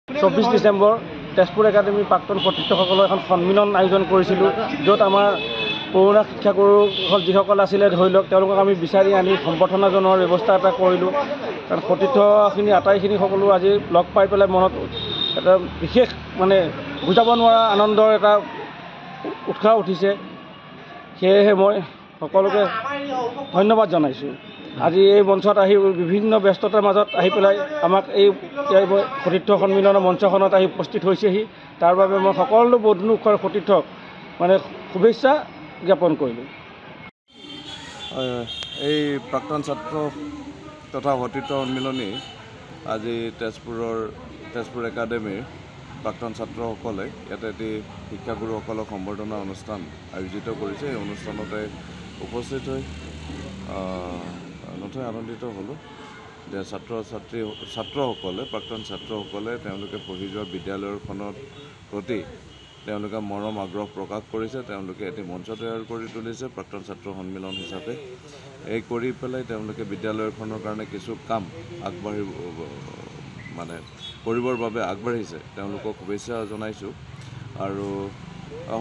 24 December Tezpur academy প্ৰাক্তন প্ৰতিষ্ঠাসকলৰ এখন সন্মিলন আয়োজন কৰিছিলোঁ, য'ত আমাৰ পুৰণা শিক্ষাগুৰুসকল যিসকল আছিলে ধৰি লওক তেওঁলোকক আমি বিচাৰি আনি সম্বৰ্ধনা জনোৱাৰ ব্যৱস্থা এটা কৰিলোঁ। কাৰণ সতীৰ্থখিনি আটাইখিনি সকলো আজি লগ পাই পেলাই মনত এটা বিশেষ বুজাব নোৱাৰা আনন্দৰ এটা উৎসাহ উঠিছে। সেয়েহে মই সকলোকে ধন্যবাদ জনাইছোঁ। আজি এই মঞ্চত আহি বিভিন্ন ব্যস্ততাৰ মাজত আহি পেলাই আমাক এই সতীৰ্থ সন্মিলনৰ মঞ্চখনত আহি উপস্থিত হৈছেহি। তাৰ বাবে মই সকলো বন্ধুসকল সতীৰ্থক শুভেচ্ছা জ্ঞাপন কৰিলোঁ। এই প্ৰাক্তন ছাত্ৰ তথা সতীৰ্থ সন্মিলনী আজি তেজপুৰ একাডেমীৰ প্ৰাক্তন ছাত্ৰসকলে ইয়াতে এটি শিক্ষাগুৰুসকলক সম্বৰ্ধনা অনুষ্ঠান আয়োজিত কৰিছে। এই অনুষ্ঠানতে উপস্থিত হৈ নথৈ আনন্দিত হ'লোঁ যে ছাত্ৰসকলে প্ৰাক্তন ছাত্ৰসকলে তেওঁলোকে পঢ়ি যোৱা বিদ্যালয়খনৰ প্ৰতি তেওঁলোকে মৰম আগ্ৰহ প্ৰকাশ কৰিছে। তেওঁলোকে এটি মঞ্চ তৈয়াৰ কৰি তুলিছে প্ৰাক্তন ছাত্ৰ সন্মিলন হিচাপে। এই কৰি পেলাই তেওঁলোকে বিদ্যালয়খনৰ কাৰণে কিছু কাম কৰিবৰ বাবে আগবাঢ়িছে। তেওঁলোকক শুভেচ্ছা জনাইছোঁ। আৰু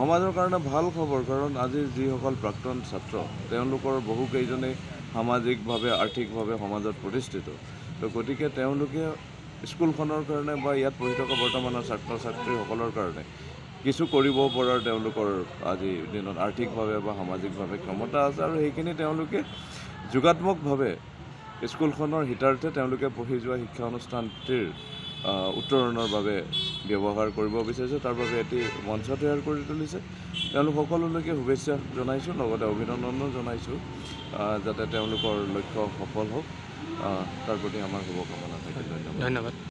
সমাজৰ কাৰণে ভাল খবৰ, কাৰণ আজি যিসকল প্ৰাক্তন ছাত্ৰ তেওঁলোকৰ বহুকেইজনেই সামাজিকভাৱে আৰ্থিকভাৱে সমাজত প্ৰতিষ্ঠিত। তো গতিকে তেওঁলোকে স্কুলখনৰ কাৰণে বা ইয়াত পঢ়ি থকা বৰ্তমানৰ ছাত্ৰ ছাত্ৰীসকলৰ কাৰণে কিছু কৰিব পৰাৰ তেওঁলোকৰ আজি দিনত আৰ্থিকভাৱে বা সামাজিকভাৱে ক্ষমতা আছে। আৰু সেইখিনি তেওঁলোকে যোগাত্মকভাৱে স্কুলখনৰ হিতাৰ্থে তেওঁলোকে পঢ়ি যোৱা শিক্ষা অনুষ্ঠানটিৰ উত্তৰণৰ বাবে ব্যৱহাৰ কৰিব বিচাৰিছে। তাৰ বাবে এটি মঞ্চ তৈয়াৰ কৰি তুলিছে। তেওঁলোক সকলোলৈকে শুভেচ্ছা জনাইছোঁ, লগতে অভিনন্দনো জনাইছোঁ যাতে তেওঁলোকৰ লক্ষ্য সফল হওক। তাৰ প্ৰতি আমাৰ শুভকামনা থাকিল। ধন্যবাদ।